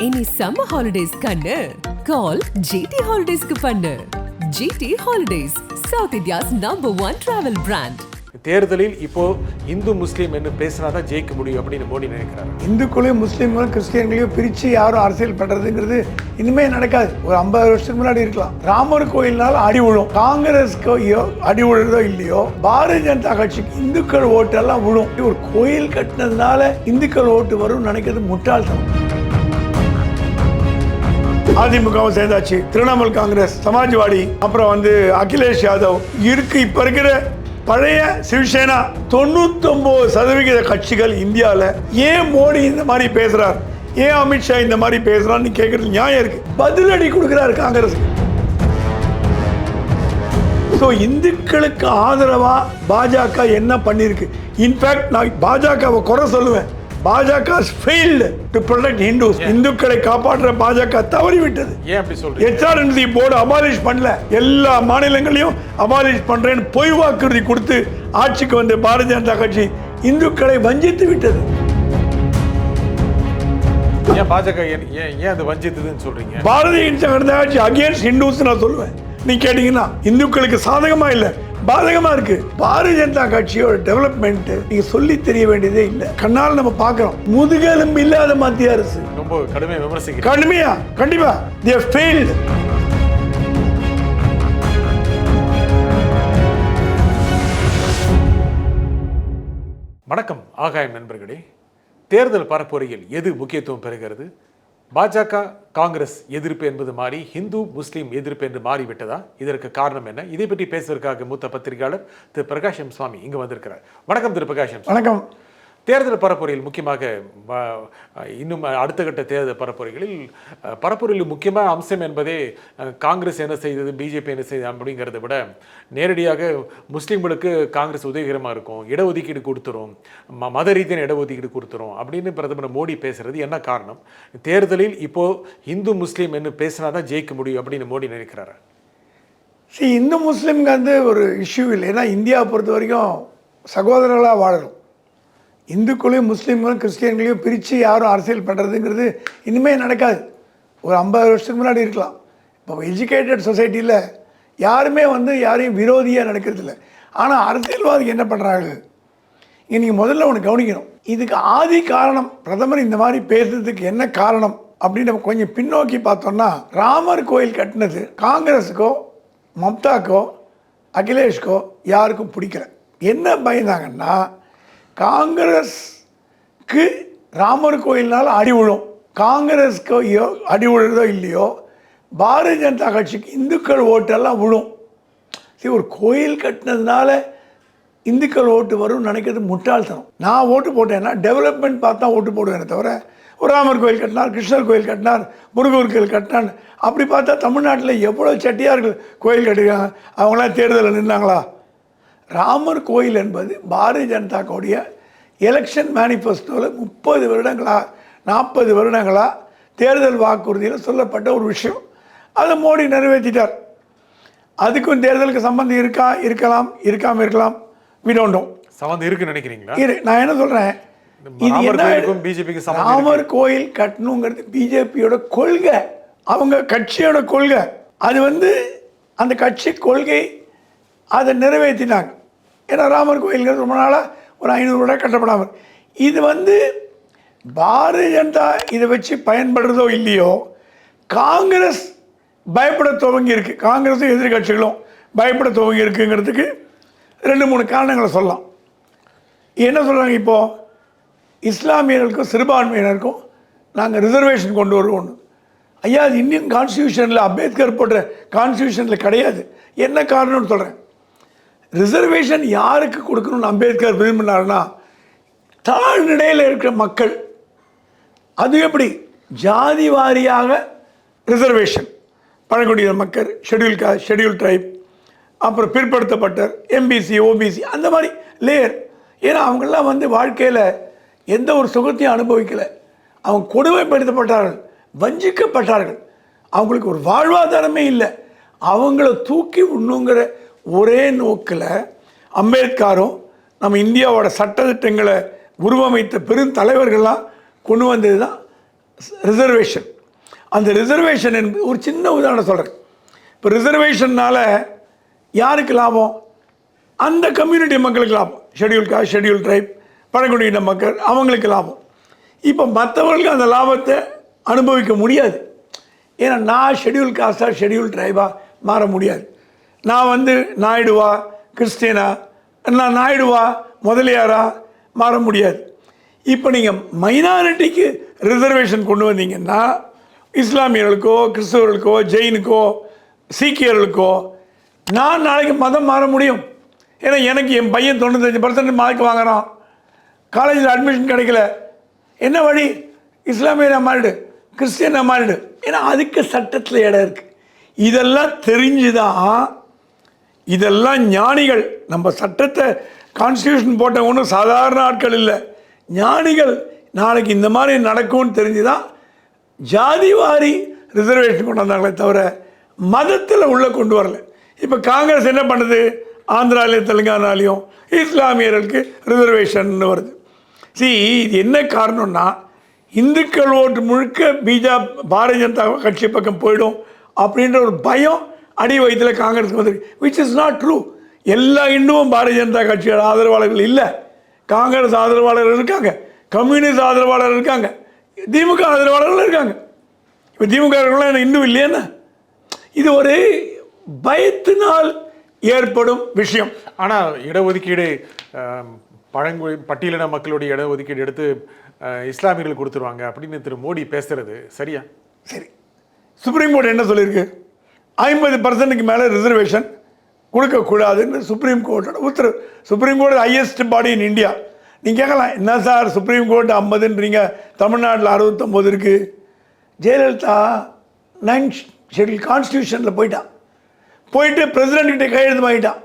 இனி summer holidays கண்ணு கால் GT ஹாலிடேஸ்க்கு பண்ணு. GT holidays, South India's #1 travel brand. தேர்தலில் இப்போ இந்து முஸ்லீம் என்று பேசினாதான் ஜெயிக்க முடியும் அப்படின்னு மோடி நினைக்கிறாரு. இந்துக்களையும் முஸ்லீம்களும் கிறிஸ்டியன்களையும் பிரித்து யாரும் அரசியல் பண்ணுறதுங்கிறது இனிமே நடக்காது. ஒரு 50 வருஷத்துக்கு முன்னாடி இருக்கலாம். ராமர் கோயில்னால அடி விழும். காங்கிரஸ்க்கோ அடி விழுறதோ இல்லையோ, பாரதிய ஜனதா கட்சிக்கு இந்துக்கள் ஓட்டெல்லாம் விழும். ஒரு கோயில் கட்டினதுனால இந்துக்கள் ஓட்டு வரும் நினைக்கிறது முட்டாள்தனம். அதிமுகவும் சேர்ந்தாச்சு, திரிணாமுல் காங்கிரஸ், சமாஜ்வாடி, அப்புறம் அகிலேஷ் யாதவ் இருக்கு. இப்ப இருக்கிற பழைய சிவசேனா 99% கட்சிகள் இந்தியாவில் ஏன் மோடி இந்த மாதிரி பேசுறார், ஏன் அமித்ஷா இந்த மாதிரி பேசுறான்னு கேட்கறது நியாயம் இருக்கு. பதிலடி கொடுக்கிறார் காங்கிரஸ். இந்துக்களுக்கு ஆதரவா பாஜக என்ன பண்ணிருக்கு? இன்ஃபேக்ட் நான் பாஜகவை குறை சொல்லுவேன். பாஜக failed to protect Hindus. இந்துக்களை காப்பாற்ற பாஜக தவறிவிட்டது. ஏன் அப்படி சொல்றீங்க? HRNC போர்டு அபாலிஷ் பண்ணல. எல்லா மாநிலங்களையும் அபாலிஷ் பண்றேன்னு பொய் வாக்குறுதி கொடுத்து ஆட்சிக்கு வந்த பாரதிய ஜனதா கட்சி இந்துக்களை வஞ்சித்து விட்டது. ஏன் பாஜக ஏன் அது வஞ்சித்ததுன்னு சொல்றீங்க? பாரதிய ஜனதா கட்சி அகேன்ஸ்ட் ஹிந்துஸ் நான் சொல்லுவேன். நீ கேட்டீங்கன்னா இந்துக்களுக்கு சாதகமா இல்ல, பாதகமா இருக்கு. பாரதிய ஜனதா கட்சியோட டெவலப்மெண்ட் நீங்க சொல்லி தெரிய வேண்டியதே இல்ல. கண்ணால் நம்ம பாக்குறோம். முதுகெலும்பு இல்லாத மத்திய அரசு ரொம்ப கடுமையா விமர்சிக்க. கடுமையா, கண்டிப்பா they have failed. வணக்கம் ஆகாயம் நண்பர்களே. தேர்தல் பரப்புரையில் எது முக்கியத்துவம் பெறுகிறது? பாஜக காங்கிரஸ் எதிர்ப்பு என்பது மாறி ஹிந்து முஸ்லீம் எதிர்ப்பு என்று மாறிவிட்டதா? இதற்கு காரணம் என்ன? இதை பற்றி பேசுவதற்காக மூத்த பத்திரிகையாளர் திரு பிரகாஷ் எம் சுவாமி இங்கு வந்திருக்கிறார். வணக்கம் திரு பிரகாஷ் எம். வணக்கம். தேர்தல் பரப்புரையில் முக்கியமாக இன்னும் அடுத்த கட்ட தேர்தல் பரப்புரையில் முக்கியமான அம்சம் என்பதே காங்கிரஸ் என்ன செய்தது, பிஜேபி என்ன செய்தது அப்படிங்கிறத விட நேரடியாக முஸ்லீம்களுக்கு காங்கிரஸ் உதவிகரமாக இருக்கும், இடஒதுக்கீடு கொடுத்துரும், மத ரீதியான இடஒதுக்கீடு கொடுத்துரும் அப்படின்னு பிரதமர் மோடி பேசுறது என்ன காரணம்? தேர்தலில் இப்போ இந்து முஸ்லீம் என்று பேசினாதான் ஜெயிக்க முடியும் அப்படின்னு மோடி நினைக்கிறாரு. இந்து முஸ்லீம்க்கு ஒரு இஷ்யூ இல்லை. ஏன்னா இந்தியாவை பொறுத்த வரைக்கும் சகோதரர்களாக வாழணும். இந்துக்களையும் முஸ்லீம்களும் கிறிஸ்டியன்களையும் பிரித்து யாரும் அரசியல் பண்ணுறதுங்கிறது இனிமேல் நடக்காது. ஒரு 50 வருஷத்துக்கு முன்னாடி இருக்கலாம். இப்போ எஜுகேட்டட் சொசைட்டியில் யாருமே யாரையும் விரோதியாக நடக்கிறது இல்லை. ஆனால் அரசியல்வாதிக்கு என்ன பண்ணுறாங்க? இங்கே நீங்கள் முதல்ல ஒன்று கவனிக்கணும். இதுக்கு ஆதி காரணம் பிரதமர் இந்த மாதிரி பேசுறதுக்கு என்ன காரணம் அப்படின்னு நம்ம கொஞ்சம் பின்னோக்கி பார்த்தோம்னா, ராமர் கோயில் கட்டினது காங்கிரஸுக்கோ மம்தாக்கோ அகிலேஷ்கோ யாருக்கும் பிடிக்கல. என்ன பயந்தாங்கன்னா, காங்கிரஸ்க்கு ராமர் கோயில்னால அடி விழும். காங்கிரஸ்க்கு அடி விழுறதோ இல்லையோ, பாரதிய ஜனதா கட்சிக்கு இந்துக்கள் ஓட்டெல்லாம் விழும். ஒரு கோயில் கட்டினதுனால இந்துக்கள் ஓட்டு வரும் நினைக்கிறது முட்டாள்தனம். நான் ஓட்டு போட்டேன்னா டெவலப்மெண்ட் பார்த்தா ஓட்டு போடுவேனே தவிர, ஒரு ராமர் கோயில் கட்டினார், கிருஷ்ணர் கோயில் கட்டினார், முருகர் கோயில் கட்டினார் அப்படி பார்த்தா தமிழ்நாட்டில் எவ்வளோ செட்டியார்கள் கோயில் கட்டிருக்காங்க. அவங்களாம் தேர்தலில் நின்னாங்களா? ராமர் கோயில் என்பது பாரதிய ஜனதாவுடைய எலெக்ஷன் மேனிஃபெஸ்டோவில் 30 வருடங்களா 40 வருடங்களா தேர்தல் வாக்குறுதியில் சொல்லப்பட்ட ஒரு விஷயம். அதை மோடி நிறைவேற்றிட்டார். அதுக்கும் தேர்தலுக்கு சம்பந்தம் இருக்கலாம், இருக்காமல் இருக்கலாம். we don't know. சம்பந்தம் இருக்குன்னு நினைக்கிறீங்களா? நான் என்ன சொல்கிறேன், ராமர் கோயில் கட்டணுங்கிறது பிஜேபியோட கொள்கை, அவங்க கட்சியோட கொள்கை. அது அந்த கட்சி கொள்கை அதை நிறைவேற்றினாங்க. ஏன்னா ராமர் கோயில்கள் ரொம்ப நாளாக ஒரு 500 வருடம் கட்டப்படாமல். இது பாரதிய ஜனதா இதை வச்சு பயன்படுறதோ இல்லையோ, காங்கிரஸ் பயப்பட துவங்கி இருக்கு. காங்கிரஸும் எதிர்கட்சிகளும் பயப்பட துவங்கி இருக்குங்கிறதுக்கு 2-3 காரணங்களை சொல்லலாம். என்ன சொல்கிறாங்க? இப்போது இஸ்லாமியர்களுக்கும் சிறுபான்மையினருக்கும் நாங்கள் ரிசர்வேஷன் கொண்டு வருவோம். ஐயா, அது இந்தியன் கான்ஸ்டியூஷனில், அம்பேத்கர் போட்ட கான்ஸ்டியூஷனில் கிடையாது. என்ன காரணம்னு சொல்கிறேன். ரிசர்வேஷன் யாருக்கு கொடுக்கணும்னு அம்பேத்கர் விரும்பினார்னா, தாழ்நிலையில் இருக்கிற மக்கள். அது எப்படி? ஜாதி வாரியாக ரிசர்வேஷன். பழங்குடியின மக்கள், ஷெட்யூல் காஸ்ட், ஷெட்யூல் ட்ரைப், அப்புறம் பிற்படுத்தப்பட்டர், எம்பிசி, ஓபிசி, அந்த மாதிரி லேயர். ஏன்னா அவங்கெல்லாம் வாழ்க்கையில் எந்த ஒரு சுகத்தையும் அனுபவிக்கலை. அவங்க கொடுமைப்படுத்தப்பட்டார்கள், வஞ்சிக்கப்பட்டார்கள். அவங்களுக்கு ஒரு வாழ்வாதாரமே இல்லை. அவங்கள தூக்கி விடணுங்கிற ஒரே நோக்கில் அம்பேத்கரும் நம்ம இந்தியாவோட சட்டத்திட்டங்களை உருவமைத்த பெரும் தலைவர்கள்லாம் கொண்டு வந்தது தான் ரிசர்வேஷன். அந்த ரிசர்வேஷன் என்பது ஒரு சின்ன உதாரணம் சொல்கிறேன். இப்போ ரிசர்வேஷன்னால் யாருக்கு லாபம்? அந்த கம்யூனிட்டி மக்களுக்கு லாபம். ஷெட்யூல் காஸ்ட், ஷெட்யூல் ட்ரைப், பழங்குடியின மக்கள், அவங்களுக்கு லாபம். இப்போ மற்றவர்களுக்கு அந்த லாபத்தை அனுபவிக்க முடியாது. ஏன்னா நான் ஷெட்யூல் காஸ்டாக ஷெட்யூல் ட்ரைபாக மாற முடியாது. நான் வந்து நாயுடுவா கிறிஸ்டியனா, நான் நாயுடுவா முதலியாரா மாற முடியாது. இப்போ நீங்கள் மைனாரிட்டிக்கு ரிசர்வேஷன் கொண்டு வந்தீங்கன்னா இஸ்லாமியர்களுக்கோ கிறிஸ்தவர்களுக்கோ ஜெயினுக்கோ சீக்கியர்களுக்கோ நான் நாளைக்கு மதம் மாற முடியும். ஏன்னா எனக்கு என் பையன் 95% மார்க் வாங்குறான், காலேஜில் அட்மிஷன் கிடைக்கல, என்ன வழி? இஸ்லாமியனாக மாறிடு, கிறிஸ்டியனாக மாறிடு. ஏன்னா அதுக்கு சட்டத்தில் இடம் இருக்குது. இதெல்லாம் தெரிஞ்சுதான், இதெல்லாம் ஞானிகள், நம்ம சட்டத்தை கான்ஸ்டியூஷன் போட்ட ஒன்றும் சாதாரண ஆட்கள் இல்லை, ஞானிகள் நாளைக்கு இந்த மாதிரி நடக்கும்னு தெரிஞ்சுதான் ஜாதிவாரி ரிசர்வேஷன் கொண்டு வந்தாங்களே தவிர மதத்தில் உள்ளே கொண்டு வரல. இப்போ காங்கிரஸ் என்ன பண்ணுது? ஆந்திராலையும் தெலுங்கானாலையும் இஸ்லாமியர்களுக்கு ரிசர்வேஷன் வருது. இது என்ன காரணம்னா, இந்துக்கள் ஓட்டு முழுக்க பாரதிய ஜனதா கட்சி பக்கம் போயிடும் அப்படின்ற ஒரு பயம் அடி வயிற்றில் காங்கிரஸுக்கு வந்துருக்கு. Which is not true. எல்லா இந்துவும் பாரதிய ஜனதா கட்சியோட ஆதரவாளர்கள் இல்லை. காங்கிரஸ் ஆதரவாளர்கள் இருக்காங்க, கம்யூனிஸ்ட் ஆதரவாளர்கள் இருக்காங்க, திமுக ஆதரவாளர்கள் இருக்காங்க. இப்போ திமுக இன்னும் இல்லையா? இது ஒரு பயத்தினால் ஏற்படும் விஷயம். ஆனால் இடஒதுக்கீடு பழங்குடி பட்டியலின மக்களுடைய இடஒதுக்கீடு எடுத்து இஸ்லாமியர்கள் கொடுத்துருவாங்க அப்படின்னு திரு மோடி பேசுறது சரியா? சரி, சுப்ரீம் கோர்ட் என்ன சொல்லியிருக்கு? 50% மேலே ரிசர்வேஷன் கொடுக்கக்கூடாதுன்னு சுப்ரீம் கோர்ட்டோட உத்தரவு. Supreme court highest body in India. நீங்கள் கேட்கலாம், என்ன சார் சுப்ரீம் கோர்ட் 50ன்றீங்க, தமிழ்நாட்டில் 69 இருக்குது. ஜெயலலிதா 9th ஷெட்யூல் கான்ஸ்டியூஷனில் போயிட்டு பிரசிடென்ட்கிட்ட கையெழுத்து வாங்கிட்டான்.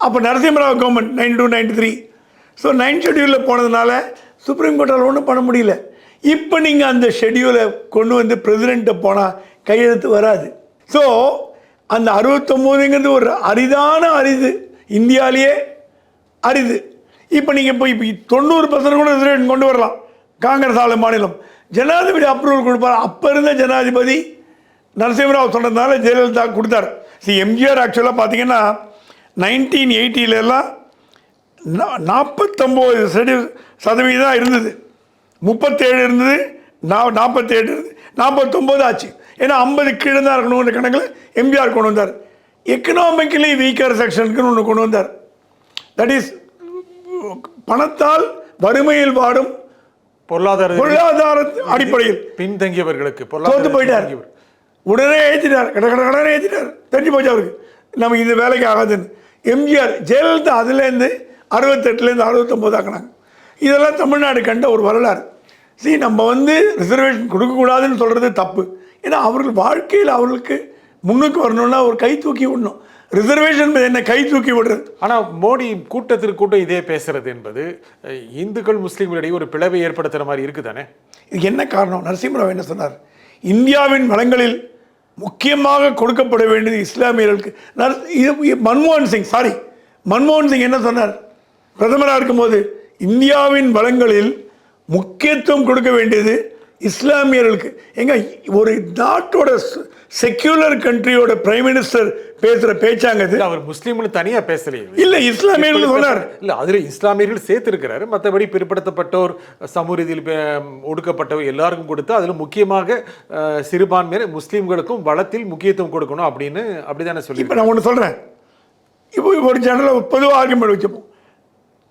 அப்போ நரசிம்மராவ் கவர்மெண்ட் 92, 93. ஸோ 9th ஷெட்யூலில் போனதுனால சுப்ரீம் கோர்ட்டால் ஒன்றும் பண்ண முடியல. இப்போ நீங்கள் அந்த ஷெட்யூலை கொண்டு வந்து பிரசிடெண்ட்டை போனால் கையெழுத்து வராது. ஸோ அந்த 69ங்கிறது ஒரு அரிது, இந்தியாவிலேயே அரிது. இப்போ நீங்கள் இப்போ 90% கூட ரிசர்வேஷன் கொண்டு வரலாம். காங்கிரஸ் ஆளு மாநிலம் ஜனாதிபதி அப்ரூவல் கொடுப்பார். அப்போ இருந்த ஜனாதிபதி நரசிம்மராவ் சொன்னதுனால ஜெயலலிதா கொடுத்தார். எம்ஜிஆர் ஆக்சுவலாக பார்த்தீங்கன்னா 1980 49% இருந்தது, 37 இருந்தது, 47 இருந்தது, 49 ஆச்சு. ஏன்னா 50 கீழே தான் இருக்கணும்னு கணக்கில் எம்ஜிஆர் கொண்டு வந்தார். எக்கனாமிக்கலி வீக்கர் செக்ஷனுக்குன்னு ஒன்று கொண்டு வந்தார். தட் இஸ் பணத்தால் வறுமையில் வாடும் பொருளாதார அடிப்படையில் பின்தங்கியவர்களுக்கு தோத்து போயிட்டார். உடனே ஏற்றிட்டார், கடனை ஏற்றிட்டார். தெரிஞ்சு போச்சு அவருக்கு நமக்கு இது வேலைக்கு ஆகாதுன்னு. எம்ஜிஆர் ஜெயலலிதா அதுலேருந்து 68லேருந்து 69 ஆக்கினாங்க. இதெல்லாம் தமிழ்நாடு கண்ட ஒரு வரலாறு. நம்ம ரிசர்வேஷன் கொடுக்கக்கூடாதுன்னு சொல்கிறது தப்பு. ஏன்னா அவர்கள் வாழ்க்கையில் அவர்களுக்கு முன்னுக்கு வரணும்னா ஒரு கை தூக்கி விடணும். ரிசர்வேஷன் என்ன கை தூக்கி விடுறது? ஆனால் மோடி கூட்டத்திற்கு இதே பேசுறது என்பது இந்துக்கள் முஸ்லீம்களிடையே ஒரு பிளவை ஏற்படுத்துகிற மாதிரி இருக்குதானே? இது என்ன காரணம்? நரசிம்மராவ் என்ன சொன்னார்? இந்தியாவின் வளங்களில் முக்கியமாக கொடுக்கப்பட வேண்டியது இஸ்லாமியர்களுக்கு. மன்மோகன் சிங் என்ன சொன்னார்? பிரதமராக இருக்கும்போது இந்தியாவின் வளங்களில் முக்கியத்துவம் கொடுக்க வேண்டியது இஸ்லாமியர்களுக்கு. எங்க ஒரு நாட்டோட செக்யூலர் கண்ட்ரியோட பிரைம் மினிஸ்டர் பேசுற பேச்சாங்க. அவர் முஸ்லீம்னு தனியா பேசலையே, இல்ல இஸ்லாமியர்கள் சொன்னார். இல்ல அதுல இஸ்லாமியர்கள் சேர்த்து இருக்கிறாரு. மற்றபடி பிற்படுத்தப்பட்டோர், சமூக ரீதியில் ஒடுக்கப்பட்டவர் எல்லாருக்கும் கொடுத்து அதுல முக்கியமாக சிறுபான்மையினர் முஸ்லீம்களுக்கும் வளத்தில் முக்கியத்துவம் கொடுக்கணும் அப்படின்னு அப்படிதானே சொல்லி. இப்ப நான் ஒன்று சொல்றேன். இப்போ ஒரு ஜெனரல் பொதுவாக ஆர்குமெண்ட் வச்சுப்போம்.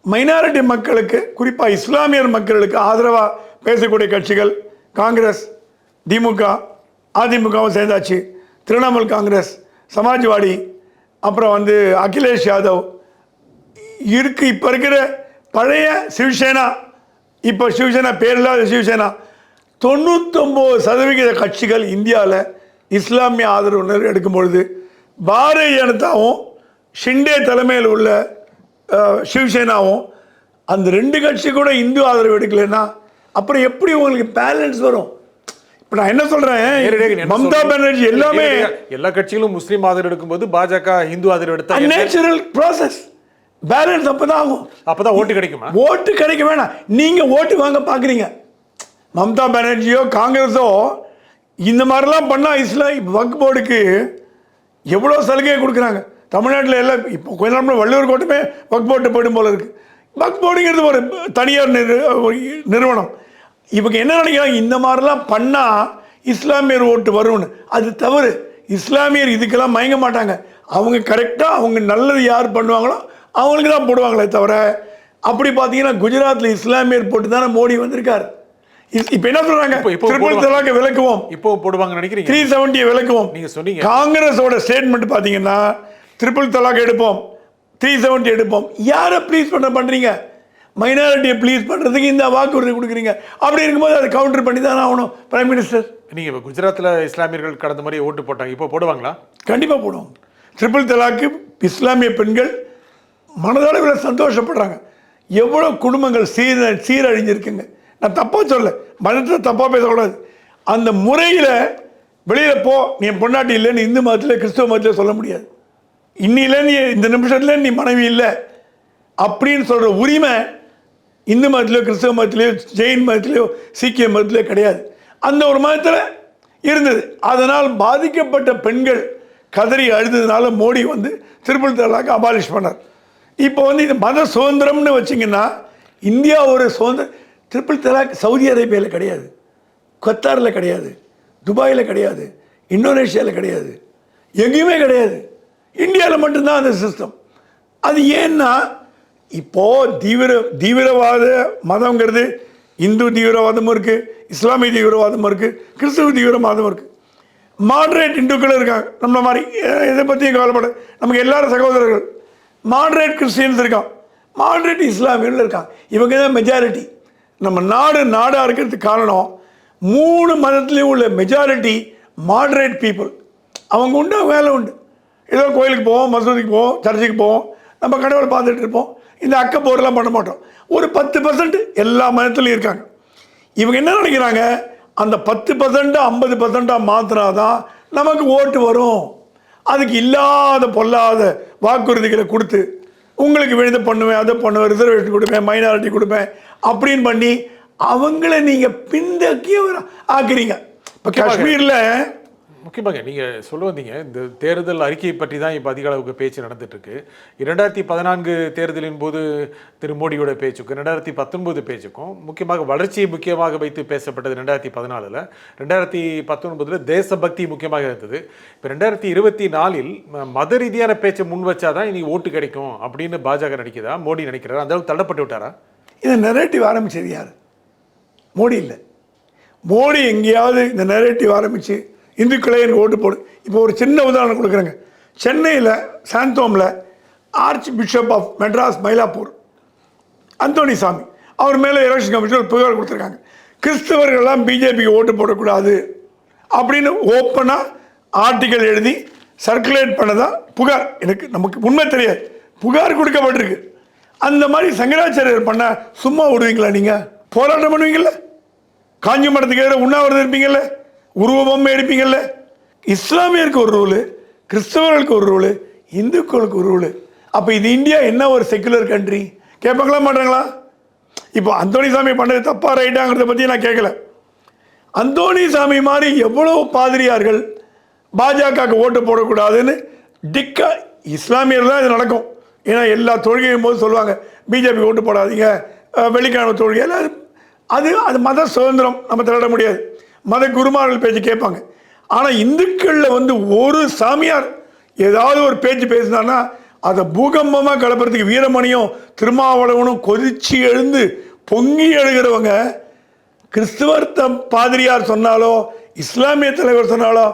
மைனாரிட்டி மக்களுக்கு, குறிப்பாக இஸ்லாமியர் மக்களுக்கு ஆதரவாக பேசக்கூடிய கட்சிகள் காங்கிரஸ், திமுக, அதிமுகவும் சேர்ந்தாச்சு, திரிணாமுல் காங்கிரஸ், சமாஜ்வாடி, அப்புறம் அகிலேஷ் யாதவ் இருக்கு. இப்போ இருக்கிற பழைய சிவசேனா, இப்போ சிவசேனா பேர் இல்லாத சிவசேனா, 99% கட்சிகள் இந்தியாவில் இஸ்லாமிய ஆதரவு எடுக்கும் பொழுது பாரதிய ஜனதாவும் ஷிண்டே தலைமையில் உள்ள சிவசேனாவும் அந்த 2 கட்சி கூட இந்து ஆதரவு எடுக்கலைன்னா அப்புறம் எப்படி உங்களுக்கு பேலன்ஸ் வரும்? இப்போ நான் என்ன சொல்றேன், மம்தா பானர்ஜி எல்லாமே எல்லா கட்சிகளும் முஸ்லீம் ஆதரவு எடுக்கும்போது பாஜக இந்து ஆதரவு எடுத்தா நேச்சுரல் ப்ராசஸ் பேலன்ஸ் அப்பதான் ஆகும். அப்பதான் ஓட்டு கிடைக்குமா? ஓட்டு கிடைக்க வேணாம், நீங்க ஓட்டு வாங்க பாக்குறீங்க. மம்தா பானர்ஜியோ காங்கிரஸோ இந்த மாதிரிலாம் பண்ணால் இஸ்லாம் வக்ஃப் போர்டுக்கு எவ்வளோ சலுகையை கொடுக்குறாங்க. தமிழ்நாட்டில் எல்லாம் இப்போ கொஞ்ச நாள் வள்ளுவர் கோட்டமே வக்ஃப் போர்ட்டு போயிடும் போல இருக்குது. வக்ஃப் போர்டுங்கிறது ஒரு தனியார் நிறுவனம். இவங்க என்ன நினைக்கிறாங்க, இந்த மாதிரிலாம் பண்ணால் இஸ்லாமியர் ஓட்டு வரும்னு. அது தவறு. இஸ்லாமியர் இதுக்கெல்லாம் மயங்க மாட்டாங்க. அவங்க கரெக்டாக அவங்க நல்லது யார் பண்ணுவாங்களோ அவங்களுக்கு தான் போடுவாங்களே தவிர, அப்படி பார்த்தீங்கன்னா குஜராத்தில் இஸ்லாமியர் போட்டு தானே மோடி வந்திருக்காரு. இப்போ என்ன சொல்றாங்க, ட்ரிபிள் தலாக் விலக்குவோம், இப்போ போடுவாங்க நினைக்கிறீங்க, 370 விலக்குவோம். நீங்க சொன்னீங்க காங்கிரஸோட ஸ்டேட்மெண்ட் பார்த்தீங்கன்னா ட்ரிபிள் தலாக் எடுப்போம், 370 எடுப்போம். யாரை ப்ளீஸ் பண்றீங்க? மைனாரிட்டியை ப்ளீஸ் பண்ணுறதுக்கு இந்த வாக்குறுதி கொடுக்குறீங்க. அப்படி இருக்கும்போது அதை கவுண்டர் பண்ணி தானே ஆகணும் பிரைம் மினிஸ்டர். நீங்கள் இப்போ குஜராத்தில் இஸ்லாமியர்கள் கடந்த மாதிரி ஓட்டு போட்டாங்க, இப்போ போடுவாங்களா? கண்டிப்பாக போடுவோம். ட்ரிபிள் தலாக்கு இஸ்லாமிய பெண்கள் மனதளவில் சந்தோஷப்படுறாங்க. எவ்வளோ குடும்பங்கள் சீரழிஞ்சிருக்குங்க. நான் தப்பாக சொல்ல, மதத்தை தப்பாக பேசக்கூடாது. அந்த முறையில் வெளியில் போ, நீ பொண்டாட்டி இல்லைன்னு இந்து மதத்தில் கிறிஸ்துவ மதத்தில் சொல்ல முடியாது. இன்னில நீ இந்த நிமிஷத்தில் நீ மனைவி இல்லை அப்படின்னு சொல்கிற உரிமை இந்து மதத்திலையோ கிறிஸ்தவ மதத்திலையோ ஜெயின் மதத்திலையோ சீக்கிய மதத்திலையோ கிடையாது. அந்த ஒரு மதத்தில் இருந்தது. அதனால் பாதிக்கப்பட்ட பெண்கள் கதறி அழுததுனால மோடி வந்து ட்ரிபிள் தலாக் அபாலிஷ் பண்ணார். இப்போ வந்து இது மத சுதந்திரம்னு வச்சிங்கன்னா இந்தியா ஒரு சுதந்திர. ட்ரிபிள் தலாக் சவுதி அரேபியாவில் கிடையாது, கத்தாரில் கிடையாது, துபாயில் கிடையாது, இந்தோனேஷியாவில் கிடையாது, எங்கேயுமே கிடையாது. இந்தியாவில் மட்டும்தான் அந்த சிஸ்டம். அது ஏன்னா இப்போது தீவிரவாத மதங்கிறது இந்து தீவிரவாதமும் இருக்குது, இஸ்லாமிய தீவிரவாதமும் இருக்குது, கிறிஸ்துவ தீவிரவாதமும் இருக்குது. மாட்ரேட் இந்துக்கள் இருக்காங்க நம்மள மாதிரி, இதை பற்றியும் கவலைப்பட. நமக்கு எல்லாரும் சகோதரர்கள். மாட்ரேட் கிறிஸ்டியன்ஸ் இருக்கான், மாட்ரேட் இஸ்லாமியர்கள் இருக்காங்க. இவங்க தான் மெஜாரிட்டி. நம்ம நாடாக இருக்கிறதுக்கு காரணம் 3 மதத்துலேயும் உள்ள மெஜாரிட்டி மாட்ரேட் பீப்புள். அவங்க உண்டு, வேலை உண்டு. ஏதோ கோயிலுக்கு போவோம், மசூதிக்கு போவோம், சர்ச்சுக்கு போவோம், நம்ம கடவுளை பார்த்துட்டு இருப்போம். இந்த போரெல்லாம் பண்ண மாட்டோம். ஒரு 10% எல்லா மதத்துலையும் இருக்காங்க. இவங்க என்ன நினைக்கிறாங்க, அந்த 10% 50% மாத்திராதான் நமக்கு ஓட்டு வரும். அதுக்கு இல்லாத பொல்லாத வாக்குறுதிகளை கொடுத்து உங்களுக்கு விழுத பண்ணுவேன், அதை பண்ணுவேன், ரிசர்வேஷன் கொடுப்பேன், மைனாரிட்டி கொடுப்பேன் அப்படின்னு பண்ணி அவங்கள நீங்கள் பின்தக்கிய ஆக்குறீங்க. இப்போ காஷ்மீரில் முக்கியமாக நீங்கள் சொல்ல வந்தீங்க, இந்த தேர்தல் அறிக்கையை பற்றி தான் இப்போ அதிக அளவுக்கு பேச்சு நடந்துட்டுருக்கு. 2014 தேர்தலின் போது திரு மோடியோட பேச்சுக்கும் 2019 பேச்சுக்கும் முக்கியமாக வளர்ச்சியை முக்கியமாக வைத்து பேசப்பட்டது 2014. 2019 தேசபக்தி முக்கியமாக இருந்தது. இப்போ 2024 மத ரீதியான பேச்சை முன் வச்சாதான் இனி ஓட்டு கிடைக்கும் அப்படின்னு பாஜக நினைக்குதா, மோடி நினைக்கிறாரா? அந்த அளவுக்கு தள்ளப்பட்டு விட்டாரா? இந்த நெரேட்டிவ் ஆரம்பிச்சது யார்? மோடி இல்லை. மோடி எங்கேயாவது இந்த நெரேட்டிவ் ஆரம்பித்து இந்துக்களே எனக்கு ஓட்டு போடு. இப்போ ஒரு சின்ன உதாரணம் கொடுக்குறேங்க. சென்னையில் சாந்தோமில் archbishop of Madras Mylapore Anthony Samy அவர் மேலே எலெக்ஷன் கமிஷன் புகார் கொடுத்துருக்காங்க. கிறிஸ்தவர்கள்லாம் பிஜேபிக்கு ஓட்டு போடக்கூடாது அப்படின்னு ஓப்பனாக ஆர்டிக்கல் எழுதி சர்க்குலேட் பண்ணதான் புகார். நமக்கு உண்மை தெரியாது, புகார் கொடுக்கப்பட்டிருக்கு. அந்த மாதிரி சங்கராச்சாரியர் பண்ண சும்மா விடுவீங்களா? நீங்கள் போராட்டம் பண்ணுவீங்கள்ல, காஞ்சி மடத்துக்கு எதிராக உண்ணாவிரதம் இருப்பீங்கள்ல, உருவபொம்மை எடுப்பீங்கள்ல. இஸ்லாமியருக்கு ஒரு ரூலு, கிறிஸ்தவர்களுக்கு ஒரு ரூலு, இந்துக்களுக்கு ஒரு ரூலு. அப்போ இது இந்தியா என்ன ஒரு செக்குலர் கண்ட்ரி? கேட்பாங்களா மாட்டாங்களா? இப்போ அந்தோணி சாமி பண்ணது தப்பா ரைட்டாங்கிறத பற்றி நான் கேட்கல. அந்தோணி சாமி மாதிரி எவ்வளோ பாதிரியார்கள் பாஜகவுக்கு ஓட்டு போடக்கூடாதுன்னு டிக்கா இஸ்லாமியர் தான் இது நடக்கும். ஏன்னா எல்லா தொழுகையும் போது சொல்லுவாங்க பிஜேபி ஓட்டு போடாதீங்க, வெள்ளிக்கிழமை தொழுகை. அது மத சுதந்திரம், நம்ம திரட முடியாது. மத குருமார்கள் பேச்சு கேட்பாங்க. ஆனால் இந்துக்களில் வந்து ஒரு சாமியார் ஏதாவது ஒரு பேச்சு பேசினான்னா அதை பூகம்பமாக கலப்புறதுக்கு வீரமணியும் திருமாவளவனும் கொதிச்சு எழுந்து பொங்கி எழுகிறவங்க. கிறிஸ்துவர் பாதிரியார் சொன்னாலோ இஸ்லாமிய தலைவர் சொன்னாலோ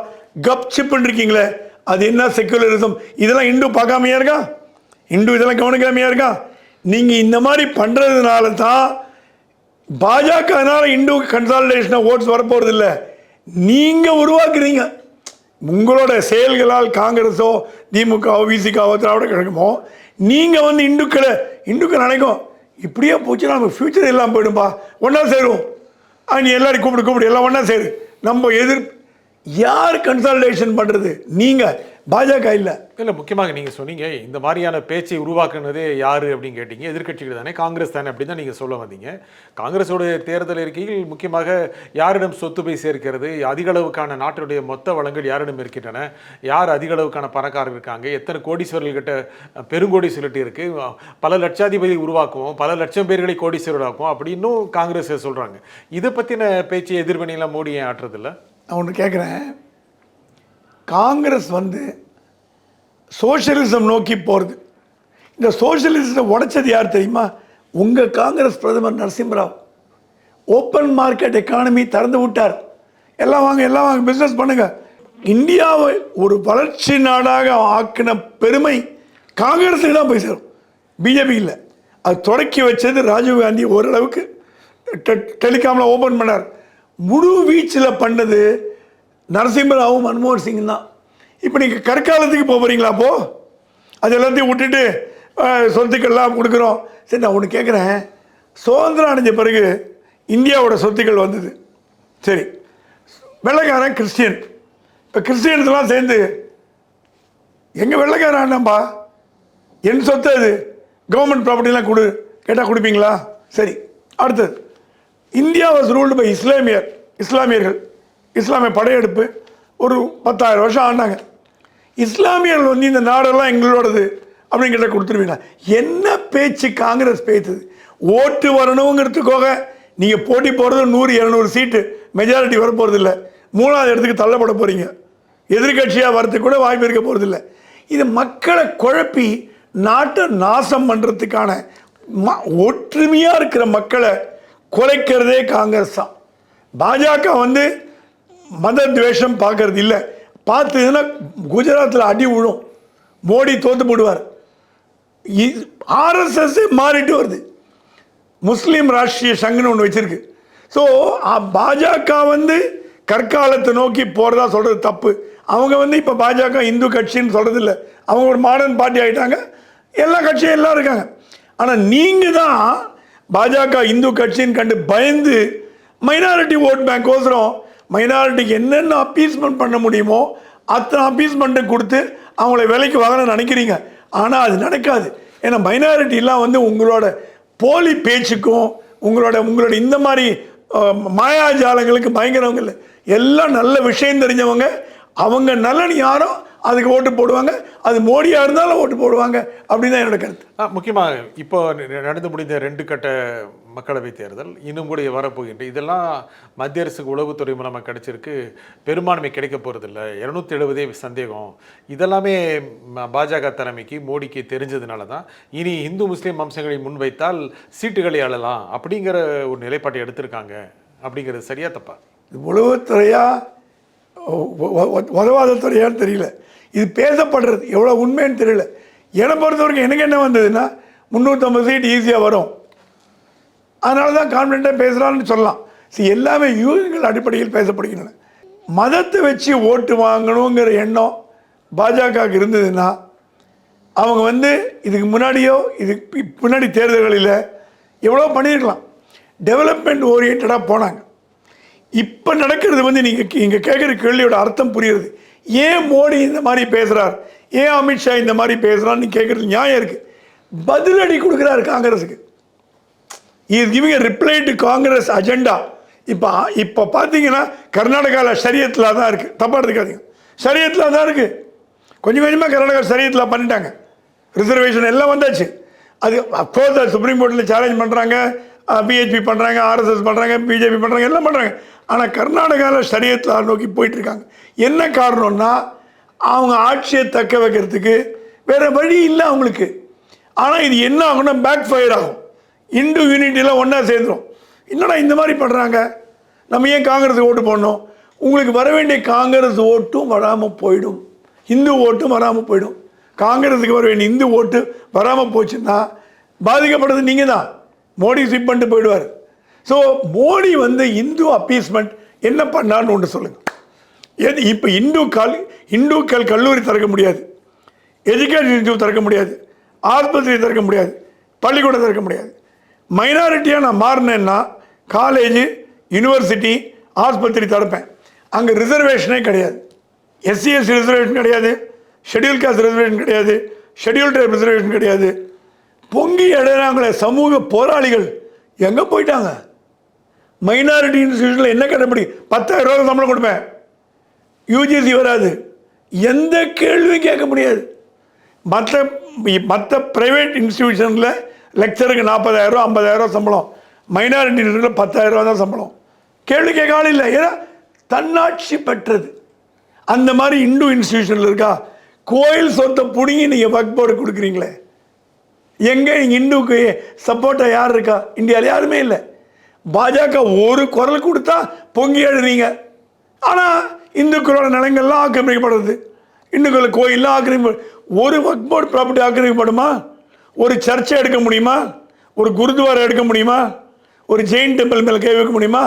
கப்சிப்புன்னு இருக்கீங்களே, அது என்ன செக்குலரிசம்? இதெல்லாம் இந்து பார்க்காமையா இருக்கா? இந்து இதெல்லாம் கவனிக்காமையா இருக்கா? நீங்கள் இந்த மாதிரி பண்ணுறதுனால தான் பாஜகனால இந்து கன்சாலிடேஷனை ஓட்ஸ் வரப்போகிறது இல்லை, நீங்கள் உருவாக்குறீங்க. உங்களோட செயல்களால் காங்கிரஸோ திமுகவோ விசிகாவோ திராவிட கழகமோ நீங்கள் வந்து இந்துக்கள் நினைக்கும் இப்படியே போச்சுன்னா நம்ம ஃப்யூச்சர் எல்லாம் போயிடும்பா, ஒன்றா சேருவோம், நீ எல்லாரும் கூப்பிடு எல்லாம் ஒன்றா சேரு. நம்ம யார் கன்சாலிடேஷன் பண்ணுறது? நீங்கள் பாஜக இல்லை. இல்லை, முக்கியமாக நீங்கள் சொன்னீங்க இந்த மாதிரியான பேச்சை உருவாக்குனதே யார் அப்படின்னு கேட்டீங்க. எதிர்க்கட்சிகள் தானே, காங்கிரஸ் தானே அப்படின்னு தான் நீங்கள் சொல்ல வந்தீங்க. காங்கிரஸோட தேர்தல் அறிக்கையில் முக்கியமாக யாரிடம் சொத்து போய் சேர்க்கிறது, அதிக அளவுக்கான நாட்டினுடைய மொத்த வளங்கள் யாரிடம் இருக்கின்றன, யார் அதிக அளவுக்கான பணக்காரர் இருக்காங்க, எத்தனை கோடீஸ்வரர்கிட்ட பெருங்கோடீஸ்வரர்கிட்ட இருக்கு, பல லட்சாதிபதி உருவாக்குவோம், பல லட்சம் பேர்களை கோடீஸ்வரராக்குவோம் அப்படின்னும் காங்கிரஸ் சொல்கிறாங்க. இதை பற்றின பேச்சு எதிர்வினையெல்லாம் மோடி ஏன் ஆட்டுறதில்ல? நான் ஒன்று கேட்குறேன். காங்கிரஸ் சோஷியலிசம் நோக்கி போகிறது. இந்த சோஷியலிசத்தை உடைச்சது யார் தெரியுமா? உங்கள் காங்கிரஸ் பிரதமர் நரசிம்மராவ். ஓப்பன் மார்க்கெட் எக்கானமி திறந்து விட்டார். எல்லாம் வாங்க பிஸ்னஸ் பண்ணுங்க. இந்தியாவை ஒரு வளர்ச்சி நாடாக ஆக்கின பெருமை காங்கிரஸுக்கு தான் போய் சேரும், பிஜேபி இல்லை. அது தொடக்கி வச்சது ராஜீவ்காந்தி. ஓரளவுக்கு டெலிகாமில் ஓப்பன் பண்ணார். முழு வீச்சில் பண்ணது நரசிம்மராவும் மன்மோகன் சிங் தான். இப்போ நீங்கள் கற்காலத்துக்கு போகிறீங்களா? அப்போது அது எல்லாத்தையும் விட்டுட்டு சொத்துக்கள்லாம் கொடுக்குறோம். சரி, நான் ஒன்று கேட்குறேன். சுதந்திரம் அடைஞ்ச பிறகு இந்தியாவோட சொத்துக்கள் வந்தது. சரி, வெள்ளைக்காரன் கிறிஸ்டியன். இப்போ கிறிஸ்டியன்ஸ்லாம் சேர்ந்து எங்கள் வெள்ளைக்காரன் ஆனாம்பா, என் சொத்து அது, கவர்மெண்ட் ப்ராப்பர்ட்டிலாம் கொடு கேட்டால் கொடுப்பீங்களா? சரி, அடுத்தது இந்தியா வாஸ் ரூல்டு பை இஸ்லாமியர்கள். இஸ்லாமிய படையெடுப்பு ஒரு 10,000 வருஷம் ஆனாங்க. இஸ்லாமியர்கள் இந்த நாடெல்லாம் எங்களோடது அப்படின்னு கிட்ட கொடுத்துருவீங்களா? என்ன பேச்சு காங்கிரஸ் பேசுது? ஓட்டு வரணுங்கிறதுக்காக நீங்கள் போட்டி போகிறது 100-200 சீட்டு மெஜாரிட்டி வர போகிறது இல்லை. 3வது இடத்துக்கு தள்ளப்பட போகிறீங்க. எதிர்கட்சியாக வரத்துக்கு கூட வாய்ப்பு இருக்க போகிறது இல்லை. இது மக்களை குழப்பி நாட்டை நாசம் பண்ணுறதுக்கான ஒற்றுமையாக இருக்கிற மக்களை குலைக்கிறதே காங்கிரஸ் தான். பாஜக மத துவேஷம் பார்க்கறது இல்லை. பார்த்ததுன்னா குஜராத்தில் அடி விழும், மோடி தோத்து போடுவார். ஆர்எஸ்எஸ் மாறிட்டு வருது. முஸ்லீம் ராஷ்ட்ரிய சங்கன்னு ஒன்று வச்சிருக்கு. ஸோ பாஜக கற்காலத்தை நோக்கி போகிறதா சொல்கிறது தப்பு. அவங்க இப்போ பாஜக இந்து கட்சின்னு சொல்கிறது இல்லை. அவங்க ஒரு மாடர்ன் பார்ட்டி ஆகிட்டாங்க. எல்லா கட்சியும் எல்லாம் இருக்காங்க. ஆனால் நீங்கள் தான் பாஜக இந்து கட்சின்னு கண்டு பயந்து மைனாரிட்டி ஓட் பேங்க் ஓசரம் மைனாரிட்டிக்கு என்னென்ன அப்பீஸ்மெண்ட் பண்ண முடியுமோ அத்தனை அப்பீஸ்மெண்ட்டை கொடுத்து அவங்கள விலைக்கு வாங்கணும்னு நினைக்கிறீங்க. ஆனால் அது நடக்காது. ஏன்னா மைனாரிட்டிலாம் உங்களோட போலி பேச்சுக்கும் உங்களோட இந்த மாதிரி மாயாஜாலங்களுக்கு பயங்கரவங்க இல்லை. எல்லாம் நல்ல விஷயம் தெரிஞ்சவங்க. அவங்க நலன் யாரோ அதுக்கு ஓட்டு போடுவாங்க. அது மோடியாக இருந்தாலும் ஓட்டு போடுவாங்க அப்படின்னு தான் என்னோட கருத்து. முக்கியமாக இப்போ நடந்து முடிந்த 2 கட்ட மக்களவை தேர்தல் இன்னும் கூட வரப்போகின்ற இதெல்லாம் மத்திய அரசுக்கு உளவுத்துறை மூலமாக கிடைச்சிருக்கு. பெரும்பான்மை கிடைக்க போகிறதில்ல, 270 சந்தேகம். இதெல்லாமே பாஜக தலைமைக்கு மோடிக்கு தெரிஞ்சதுனால தான் இனி இந்து முஸ்லீம் அம்சங்களை முன்வைத்தால் சீட்டுகளை அழலாம் அப்படிங்கிற ஒரு நிலைப்பாட்டை எடுத்திருக்காங்க. அப்படிங்கிறது சரியா தப்பா? உளவுத்துறையா உதவாதத்துறையான்னு தெரியல. இது பேசப்படுறது எவ்வளோ உண்மைன்னு தெரியல. என்னை பொறுத்த வரைக்கும் எனக்கு என்ன வந்ததுன்னா 350 சீட் ஈஸியாக வரும், அதனால தான் கான்ஃபிடென்ட்டாக பேசுகிறான்னு சொல்லலாம். எல்லாமே யூகங்கள் அடிப்படையில் பேசப்படுகின்றன. மதத்தை வச்சு ஓட்டு வாங்கணுங்கிற எண்ணம் பாஜகவுக்கு இருந்ததுன்னா அவங்க இதுக்கு முன்னாடியோ இதுக்கு முன்னாடி தேர்தல்களில் எவ்வளோ பண்ணியிருக்கலாம். டெவலப்மெண்ட் ஓரியன்டாக போனாங்க. இப்போ நடக்கிறது நீங்கள் இங்கே கேட்குற கேள்வியோட அர்த்தம் புரியுறது. ஏன் மோடி இந்த மாதிரி பேசுகிறார், ஏன் அமித்ஷா இந்த மாதிரி பேசுகிறான்னு கேட்குறது நியாயம் இருக்குது. பதிலடி கொடுக்குறாரு காங்கிரஸுக்கு. Is giving a reply to Congress agenda. இப்போ பார்த்தீங்கன்னா கர்நாடகாவில் ஷரியத்தில் தான் இருக்குது. தப்பாக எடுத்துக்காதீங்க, ஷரியத்தில் தான் இருக்குது. கொஞ்சம் கொஞ்சமாக கர்நாடகா ஷரியத்தில் பண்ணிட்டாங்க. ரிசர்வேஷன் எல்லாம் வந்தாச்சு. அது அப்கோர்ஸ் சுப்ரீம் கோர்ட்டில் சேலஞ்ச் பண்ணுறாங்க, பிஹெச்பி பண்ணுறாங்க, ஆர்எஸ்எஸ் பண்ணுறாங்க, பிஜேபி பண்ணுறாங்க, எல்லாம் பண்ணுறாங்க. ஆனால் கர்நாடகாவில் ஷரியத்தில் நோக்கி போயிட்டுருக்காங்க. என்ன காரணம்னா அவங்க ஆட்சியை தக்க வைக்கிறதுக்கு வேறு வழி இல்லை அவங்களுக்கு. ஆனால் இது என்ன ஆகும்னா பேக் ஃபயர் ஆகும். இந்து யூனிட்டிலாம் ஒன்றா சேர்ந்துடும். என்னடா இந்த மாதிரி பண்ணுறாங்க, நம்ம ஏன் காங்கிரஸுக்கு ஓட்டு போடணும்? உங்களுக்கு வர வேண்டிய காங்கிரஸ் ஓட்டும் வராமல் போயிடும், இந்து ஓட்டும் வராமல் போயிடும். காங்கிரஸுக்கு வர வேண்டிய இந்து ஓட்டு வராமல் போச்சுன்னா பாதிக்கப்படுறது நீங்கள் தான். மோடி ஸ்விப் பண்ணிட்டு போயிடுவார். ஸோ மோடி இந்து அப்பீஸ்மெண்ட் என்ன பண்ணான்னு ஒன்று சொல்லுங்கள். இப்போ இந்துக்கள் கல்லூரி திறக்க முடியாது, எஜுகேஷன் இன்ஸ்டியூட் திறக்க முடியாது, ஆஸ்பத்திரி திறக்க முடியாது, பள்ளிக்கூடம் திறக்க முடியாது. மைனாரிட்டியாக நான் மாறினேன்னா காலேஜ், யூனிவர்சிட்டி, ஆஸ்பத்திரி திறப்பேன். அங்கே ரிசர்வேஷனே கிடையாது. எஸ்சி எஸ்டி ரிசர்வேஷன் கிடையாது, ஷெட்யூல் காஸ்ட் ரிசர்வேஷன் கிடையாது, ஷெட்யூல் ட்ரைப் ரிசர்வேஷன் கிடையாது. பொங்கி எழுறாங்களே சமூக போராளிகள் எங்கே போயிட்டாங்க? மைனாரிட்டி இன்ஸ்டியூஷனில் என்ன கண்டுபிடி? 10,000 ரூபா சம்பளம் கொடுப்பேன், யூஜிசி வராது, எந்த கேள்வியும் கேட்க முடியாது. மற்ற ப்ரைவேட் இன்ஸ்டியூஷனில் லெக்சருக்கு 40,000 ரூபா 50,000 ரூபா சம்பளம், மைனாரிட்டி இன்ஸ்டியூஷனில் 10,000 ரூபா தான் சம்பளம். கேள்வி கேட்க ஆள் இல்லை, ஏன்னா தன்னாட்சி பெற்றது. அந்த மாதிரி இந்து இன்ஸ்டியூஷனில் இருக்கா? கோயில் சொத்தை பிடிங்கி நீங்கள் வக்ஃப் போர்டு கொடுக்குறீங்களே, எங்கே நீங்கள் இந்துக்கு சப்போர்ட்டாக யார் இருக்கா? இந்தியாவில் யாருமே இல்லை. பாஜக ஒரு குரல் கொடுத்தா பொங்கி எழுறீங்க. ஆனால் இந்துக்களோட நிலங்கள்லாம் ஆக்கிரமிக்கப்படுறது, இந்துக்கள் கோயிலெலாம் ஒரு வக்ஃப் போர்டு ப்ராப்பர்ட்டி ஆக்கிரமிக்கப்படுமா? ஒரு சர்ச்சை எடுக்க முடியுமா? ஒரு குருத்வாரா எடுக்க முடியுமா? ஒரு ஜெயின் டெம்பிள் மேலே கை வைக்க முடியுமா?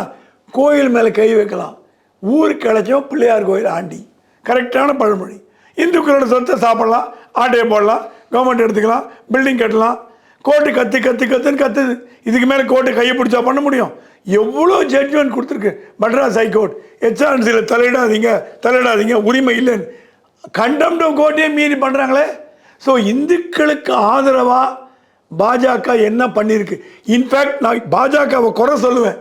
கோயில் மேலே கை வைக்கலாம். ஊருக்கு அழைச்சோம் பிள்ளையார் கோயில் ஆண்டி, கரெக்டான பழமொழி. இந்துக்களோட சொத்தை சாப்பிடலாம், ஆட்டையை போடலாம், கவர்மெண்ட் எடுத்துக்கலாம், பில்டிங் கட்டலாம். கோர்ட்டு கத்துன்னு கத்துது. இதுக்கு மேலே கோர்ட்டு கையை பிடிச்சா பண்ண முடியும்? எவ்வளோ ஜட்ஜ்மெண்ட் கொடுத்துருக்கு மெட்ராஸ் ஹைகோர்ட். ஹெச்ஆர்என்சியில் தலையிடாதீங்க உரிமை இல்லைன்னு கண்டெம்ட் ஆஃப் கோர்ட்டே மீறி பண்ணுறாங்களே. ஸோ இந்துக்களுக்கு ஆதரவாக பாஜக என்ன பண்ணியிருக்கு? இன்ஃபேக்ட் நான் பாஜகவை குறை சொல்லுவேன்.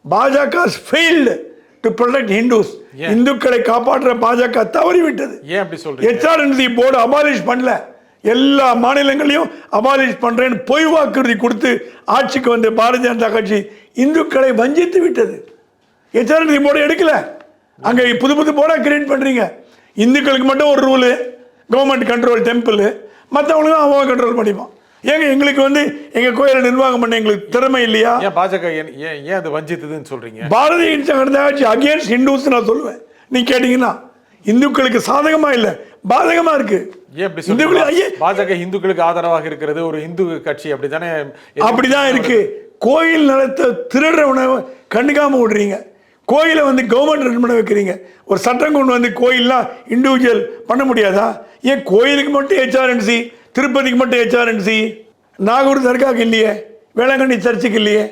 பாஜக ஃபெயில்டு டு ப்ரொடெக்ட் ஹிந்துஸ். இந்துக்களை காப்பாற்ற பாஜக தவறிவிட்டது. ஹெச்ஆர்என்சி போர்டு அபாலிஷ் பண்ணல, எல்லா மாநிலங்களையும் அபாலிஷ் பண்றேன்னு பொய் வாக்குறுதி கொடுத்து ஆட்சிக்கு வந்த பாரதிய ஜனதா கட்சி இந்துக்களை வஞ்சித்து விட்டது. ஹெச்ஆர்என்சி போர்டு எடுக்கல, அங்க புது போர்டா கிரியேட் பண்றீங்க. இந்துக்களுக்கு மட்டும் ஒரு ரூலு, கவர்மெண்ட் கண்ட்ரோல் டெம்பிள், மற்றவங்களுக்கும் அவன் கண்ட்ரோல் பண்ணிப்பான். ஏங்க எங்களுக்கு எங்க கோயிலை நிர்வாகம் பண்ண எங்களுக்கு திறமை இல்லையா? பாஜக ஏன் அது வஞ்சித்ததுன்னு சொல்றீங்க? பாரதிய ஜனதா கட்சி அகேன்ஸ்ட் ஹிந்துஸ் நான் சொல்லுவேன். நீ கேட்டீங்கன்னா இந்துக்களுக்கு சாதகமா இல்ல, பாதகமா இருக்கு. பாஜக இந்துக்களுக்கு ஆதரவாக இருக்கிறது ஒரு இந்து கட்சி, அப்படித்தானே? அப்படிதான் இருக்கு. கோயில் நிலத்தை திருடுறவனை கண்டுக்காம விடுறீங்க, கோயிலை கவர்மெண்ட் ரன் பண்ண வைக்கிறீங்க. ஒரு சட்டம் கொண்டு கோயில்லாம் இண்டிவிஜுவல் பண்ண முடியாதா? ஏன் கோயிலுக்கு மட்டும் ஹெச்ஆர்என்சி, திருப்பதிக்கு மட்டும் ஹெச்ஆர்என்சி, நாகூர் தர்காவுக்கு இல்லையே, வேளாங்கண்ணி சர்ச்சுக்கு இல்லையே?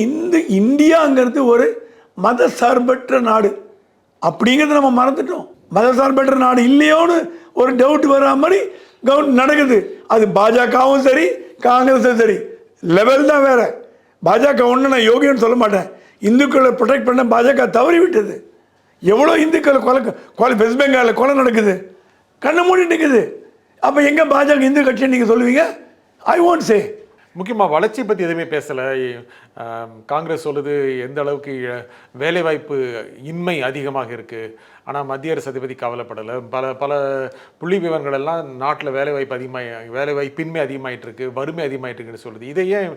இந்த இந்தியாங்கிறது ஒரு மத சார்பற்ற நாடு அப்படிங்கிறத நம்ம மறந்துட்டோம். மத சார்பற்ற நாடு இல்லையோன்னு ஒரு டவுட் வர மாதிரி நடக்குது. அது பாஜகவும் சரி காங்கிரஸும் சரி, லெவல் தான் வேற. பாஜக ஒன்று நான் யோகின்னு சொல்ல மாட்டேன். இந்துக்களை ப்ரொடெக்ட் பண்ண பாஜக தவறி விட்டது. எவ்வளோ இந்துக்களை கொலை வெஸ்ட் பெங்காலில் கொலை நடக்குது, கண்ணை மூடிட்டு இருக்குது. அப்போ எங்கே பாஜக இந்து கட்சின்னு நீங்கள் சொல்லுவீங்க? I want say. முக்கியமாக வளர்ச்சி பற்றி எதுவுமே பேசலை. காங்கிரஸ் சொல்லுது எந்த அளவுக்கு வேலைவாய்ப்பு இன்மை அதிகமாக இருக்குது, ஆனால் மத்திய அரசு அதை பற்றி கவலைப்படலை. பல புள்ளி விவரங்கள் எல்லாம் நாட்டில் வேலைவாய்ப்பின்மை அதிகமாகிட்டு இருக்கு, வறுமை அதிகமாகிட்டு இருக்குன்னு சொல்லுது. இதை ஏன்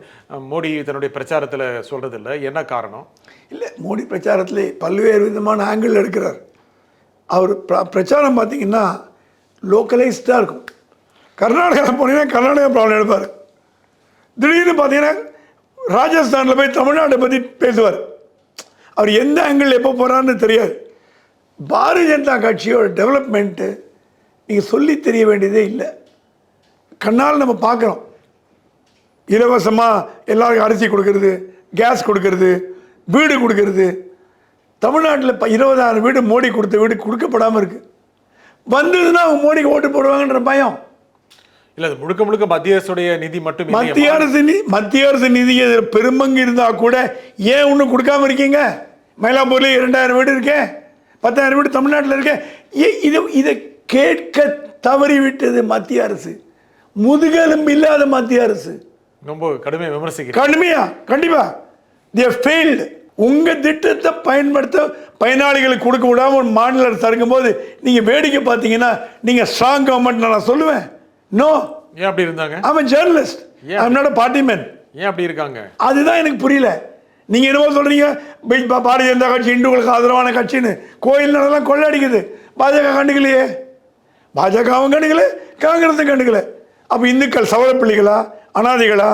மோடி தன்னுடைய பிரச்சாரத்தில் சொல்கிறதில்ல? என்ன காரணம்? இல்லை, மோடி பிரச்சாரத்தில் பல்வேறு விதமான ஆங்கிள் எடுக்கிறார். அவர் பிரச்சாரம் பார்த்தீங்கன்னா லோக்கலைஸ்டாக இருக்கும். கர்நாடகாவில் போனீங்கன்னா கர்நாடகா ப்ராப்ளம் எடுப்பார். திடீர்னு பார்த்தீங்கன்னா ராஜஸ்தானில் போய் தமிழ்நாட்டை பற்றி பேசுவார். அவர் எந்த ஆங்கிள் எப்போ போகிறான்னு தெரியாது. பாரதிய ஜனதா கட்சியோட டெவலப்மெண்ட்டு நீங்கள் சொல்லி தெரிய வேண்டியதே இல்லை. கண்ணால் நம்ம பார்க்குறோம். இலவசமாக எல்லாருக்கும் அரிசி கொடுக்கறது, கேஸ் கொடுக்கறது, வீடு கொடுக்கறது. தமிழ்நாட்டில் 20,000 வீடு மோடி கொடுத்த வீடு கொடுக்கப்படாமல் இருக்குது. வந்ததுன்னா அவங்க மோடிக்கு ஓட்டு போடுவாங்கன்ற பயம் இல்லை. அது முழுக்க மத்திய அரசுடைய நிதி மட்டும். மத்திய அரசு நிதி பெரும்பங்கு இருந்தால் கூட ஏன் ஒன்றும் கொடுக்காம இருக்கீங்க? மயிலாப்பூர்லேயே 2,000 வீடு இருக்கேன், 10,000 வீடு தமிழ்நாட்டில் இருக்கேன். இதை கேட்க தவறிவிட்டது மத்திய அரசு. முதுகெலும்பு இல்லாத மத்திய அரசு. ரொம்ப கடுமையாக விமர்சிக்கிறேன். கண்டிப்பா they have failed. உங்க திட்டத்தை பயன்படுத்த பயனாளிகளுக்கு கொடுக்க விடாம ஒரு மாநில அரசு இருக்கும்போது நீங்க வேடிக்கை பார்த்தீங்கன்னா நீங்க ஸ்ட்ராங் கவர்மெண்ட் நான் சொல்லுவேன். நோ. ஏன் அப்படி இருந்தாங்க? I'm a journalist. I'm not a party man. ஏன் அப்படி இருக்காங்க? அதுதான் எனக்கு புரியல. நீங்க என்னவோ சொல்றீங்க பாரதிய ஜனதா கட்சி இந்துக்களுக்கு ஆதரவான கட்சின்னு. கோயில் நடலாம் கொள்ளடிக்குது, பாஜக கண்டுக்கலையே. பாஜகவும் கண்டுக்கல, காங்கிரஸும் கண்டுக்கல. அப்போ இந்துக்கள் சவரப்பிள்ளைகளா, அனாதைகளா?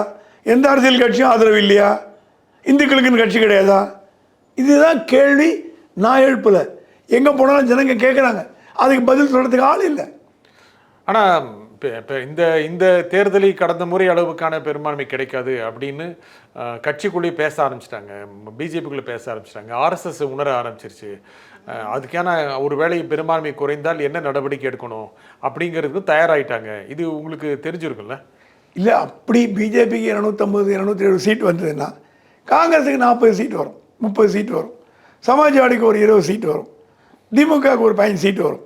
எந்த அரசியல் கட்சியும் ஆதரவு இல்லையா? இந்துக்களுக்குன்னு கட்சி கிடையாதா? இதுதான் கேள்வி. நான் எழுப்பல, எங்கே போனாலும் ஜனங்க கேட்குறாங்க, அதுக்கு பதில் சொல்கிறதுக்கு ஆள் இல்லை. ஆனால் இந்த தேர்தலை கடந்த முறை அளவுக்கான பெரும்பான்மை கிடைக்காது அப்படின்னு கட்சிக்குள்ளேயே பேச ஆரம்பிச்சிட்டாங்க, பிஜேபிக்குள்ளே பேச ஆரம்பிச்சிட்டாங்க, ஆர்எஸ்எஸ் உணர ஆரம்பிச்சிருச்சு. அதுக்கான ஒரு வேளை பெரும்பான்மை குறைந்தால் என்ன நடவடிக்கை எடுக்கணும் அப்படிங்கிறதுக்கு தயாராகிட்டாங்க. இது உங்களுக்கு தெரிஞ்சிருக்குல்ல? இல்லை, அப்படி பிஜேபிக்கு 250 270 சீட் வந்ததுன்னா காங்கிரஸுக்கு 40 சீட் வரும், 30 சீட் வரும், சமாஜ்வாடிக்கு ஒரு 20 சீட் வரும், திமுகவுக்கு ஒரு 15 சீட் வரும்.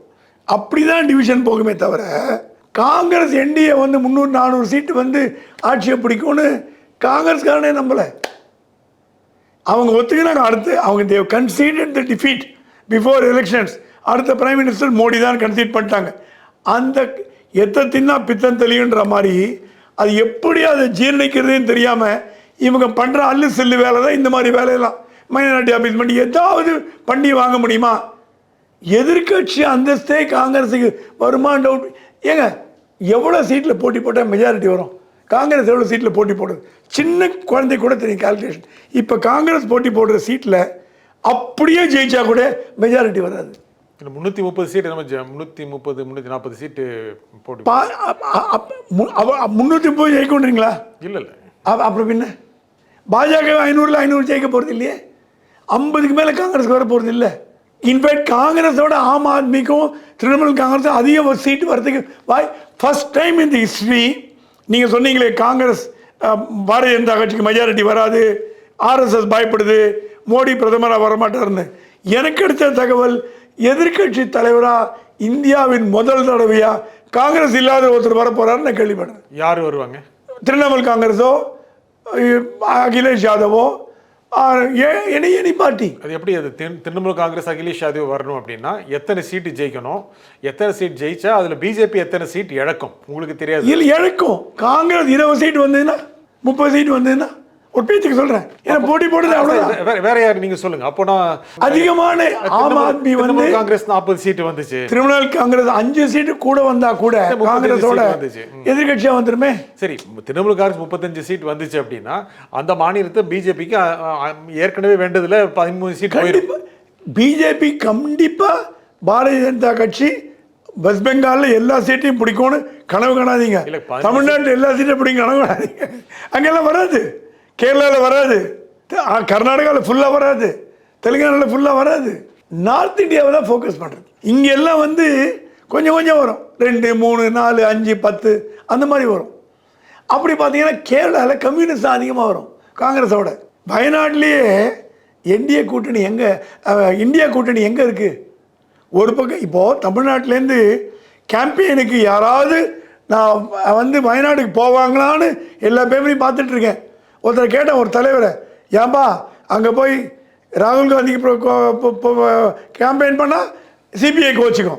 அப்படி தான் டிவிஷன் போகுமே தவிர காங்கிரஸ் என்டிஏ வந்து 300-400 சீட்டு வந்து ஆட்சியை பிடிக்கும்னு காங்கிரஸ்காரனே நம்பலை. அவங்க ஒத்துக்கினாங்க. அடுத்து அவங்க தேவ் கன்சீடட் தி டிஃபீட் பிஃபோர் எலெக்ஷன்ஸ். அடுத்த பிரைம் மினிஸ்டர் மோடி தான் கன்சீட் பண்ணிட்டாங்க. அந்த எத்த தின்னா பித்தம் தெளிவுன்ற மாதிரி அது எப்படி அதை ஜீரணிக்கிறதுன்னு தெரியாமல் இவங்க பண்ணுற அல்லு செல்லு வேலை தான் இந்த மாதிரி வேலையெல்லாம். மைனாரிட்டி ஆஃபீஸ் பண்ணி ஏதாவது பண்ணி வாங்க முடியுமா? எதிர்கட்சி அந்தஸ்தே காங்கிரஸுக்கு வருமா டவுட். ஏங்க, எவ்வளோ சீட்டில் போட்டி போட்டால் மெஜாரிட்டி வரும்? காங்கிரஸ் எவ்வளோ சீட்டில் போட்டி போடுறது சின்ன குழந்தை கூட தெரியும் கால்குலேஷன். இப்போ காங்கிரஸ் போட்டி போடுற சீட்டில் அப்படியே ஜெயிச்சா கூட மெஜாரிட்டி வராது. 330 சீட்டு, நம்ம 330 340 சீட்டு போட்டு 330 ஜெயிக்கணுங்களா? இல்லை. அப்புறம் பின்ன பாஜக 500 ஜெயிக்க போகிறது இல்லையே. 50க்கு மேலே காங்கிரஸுக்கு வர போகிறது இல்லை. இன்ஃபேக்ட் காங்கிரஸோட ஆம் ஆத்மிக்கும் திரிணாமுல் காங்கிரஸும் அதிக சீட்டு வரதுக்கு ஃபர்ஸ்ட் டைம் இந்த ஹிஸ்ட்ரி. நீங்கள் சொன்னீங்களே காங்கிரஸ் பாரதிய ஜனதா கட்சிக்கு மெஜாரிட்டி வராது, ஆர்எஸ்எஸ் பயப்படுது, மோடி பிரதமராக வரமாட்டார்னு. எனக்கு எடுத்த தகவல், எதிர்கட்சி தலைவராக இந்தியாவின் முதல் தடவையாக காங்கிரஸ் இல்லாத ஒருத்தர் வரப்போறாருன்னு நான் கேள்விப்படுறேன். யார் வருவாங்க? திரிணாமுல் காங்கிரஸோ அகிலேஷ் யாதவோ எனி பார்ட்டி. அது எப்படி? அது திரிணாமுல் காங்கிரஸ் அகிலேஷ் யாதவ் வரணும் அப்படின்னா எத்தனை சீட்டு ஜெயிக்கணும்? எத்தனை சீட் ஜெயிச்சா அதுல பிஜேபி எத்தனை சீட் இழக்கும் உங்களுக்கு தெரியாது. இல்லை, இழக்கும். காங்கிரஸ் 20 சீட் வந்ததுன்னா 30 சீட் வந்ததுன்னா ஒரு பேச்சுக்கு சொல்றேன். ஏன்னா போட்டி போடுறது அவ்வளவுதான். வேற யாரு நீங்க சொல்லுங்க. அப்போனா அதிகமான ஆம் ஆத்மி வந்து காங்கிரஸ் 40 சீட்டு வந்துச்சு, திரிணாமுல் காங்கிரஸ் 5 சீட்டு கூட வந்தா கூட காங்கிரஸோட எதிர்கட்சியா வந்துருமே. சரி, திரிணாமுல் காங்கிரஸ் 35 சீட் வந்துச்சு அப்படின்னா அந்த மாநிலத்தை பிஜேபிக்கு ஏற்கனவே வேண்டதுல 13 சீட் போயிடும். பிஜேபி கண்டிப்பா பாரதிய ஜனதா கட்சி வெஸ்ட் பெங்காலில் எல்லா சீட்டையும் பிடிக்கும்னு கனவு காணாதீங்க. தமிழ்நாட்டில் எல்லா சீட்டையும் பிடிக்கும் கனவு காணாதீங்க. அங்கெல்லாம் வராது. கேரளாவில் வராது, கர்நாடகாவில் ஃபுல்லாக வராது, தெலுங்கானாவில் ஃபுல்லாக வராது. நார்த் இந்தியாவை தான் ஃபோக்கஸ் பண்ணுறது. இங்கெல்லாம் வந்து கொஞ்சம் கொஞ்சம் வரும், 2 3 4 5 10 அந்த மாதிரி வரும். அப்படி பார்த்தீங்கன்னா கேரளாவில் கம்யூனிஸ்ட் தான் அதிகமாக வரும் காங்கிரஸோட. வயநாட்டிலேயே என்டிஏ கூட்டணி எங்கே, இந்தியா கூட்டணி எங்கே இருக்குது? ஒரு பக்கம் இப்போது தமிழ்நாட்டிலேருந்து கேம்பெயினுக்கு யாராவது நான் வந்து வயநாடுக்கு போவாங்களான்னு எல்லா பேப்பரையும் பார்த்துட்ருக்கேன். ஒருத்தர் கேட்டேன், ஒரு தலைவரை, ஏன்பா அங்கே போய் ராகுல் காந்திக்கு கேம்பெயின் பண்ணால் சிபிஐ கோச்சிக்கும்,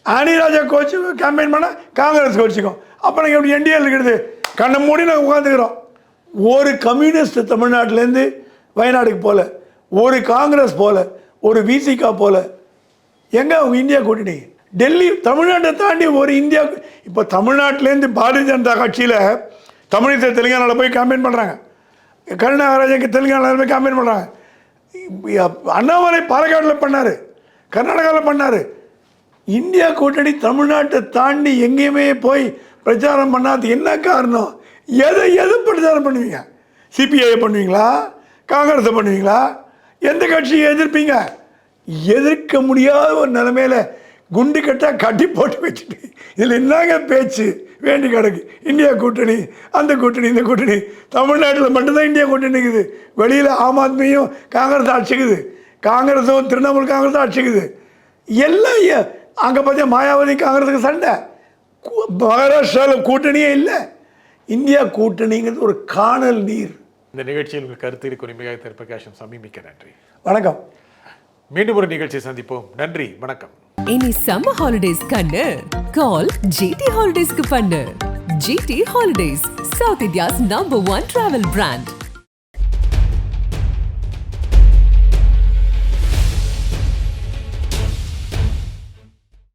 ஆனி ராஜா கோச்சு கேம்பெயின் பண்ணால் காங்கிரஸ் கோச்சிக்கும், அப்போ நாங்கள் எப்படி என்டிஏ இருக்கிறது? கண்ணை மூடி நாங்கள் உட்காந்துக்கிறோம். ஒரு கம்யூனிஸ்ட் தமிழ்நாட்டிலேருந்து வயநாடுக்கு போகல, ஒரு காங்கிரஸ் போகல, ஒரு விசிகா போகல. எங்கே அவங்க இந்தியா கூட்டணி? டெல்லி தமிழ்நாட்டை தாண்டி ஒரு இந்தியா. இப்போ தமிழ்நாட்டிலேருந்து பாரதிய ஜனதா கட்சியில் தமிழிசை தெலுங்கானாவில் போய் கேம்பெயின் பண்ணுறாங்க, கருணாகராஜனுக்கு தெலுங்கானாவில் போய் கேம்பெயின் பண்ணுறாங்க, அண்ணாமலை பாலக்காட்டில் பண்ணார், கர்நாடகாவில் பண்ணார். இந்தியா கூட்டணி தமிழ்நாட்டை தாண்டி எங்கேயுமே போய் பிரச்சாரம் பண்ணாது என்ன காரணம்? எது பிரச்சாரம் பண்ணுவீங்க? சிபிஐ பண்ணுவீங்களா? காங்கிரஸை பண்ணுவீங்களா? எந்த கட்சியை எதிர்ப்பீங்க? எதிர்க்க முடியாத ஒரு நிலைமையில குண்டு கட்டாக கட்டி போட்டு வச்சுட்டு இதில் என்னங்க பேச்சு வேண்டி கிடக்கு? இந்தியா கூட்டணி, அந்த கூட்டணி, இந்த கூட்டணி. தமிழ்நாட்டில் மட்டும்தான் இந்தியா கூட்டணி இருக்குது. வெளியில் ஆம் ஆத்மியும் காங்கிரஸ் ஆட்சிக்குது, காங்கிரஸும் திரிணாமுல் காங்கிரஸும் ஆட்சிக்குது. எல்லாம் அங்கே பார்த்தா மாயாவதி காங்கிரஸுக்கு சண்டை. மகாராஷ்டிராவில் கூட்டணியே இல்லை. இந்தியா கூட்டணிங்கிறது ஒரு காணல் நீர். இந்த நிகழ்ச்சியில் உங்கள் கருத்து குறிப்பாக பிரகாஷம் சாமி, மிக்க நன்றி. வணக்கம். மீண்டும் ஒரு நிகழ்ச்சியை சந்திப்போம். நன்றி, வணக்கம். இனி சம்மர் ஹாலிடேஸ் கண்ணு கால் ஜிடி ஹாலிடேஸ்க்கு பண்ணு. GT holidays, South India's number 1 travel brand.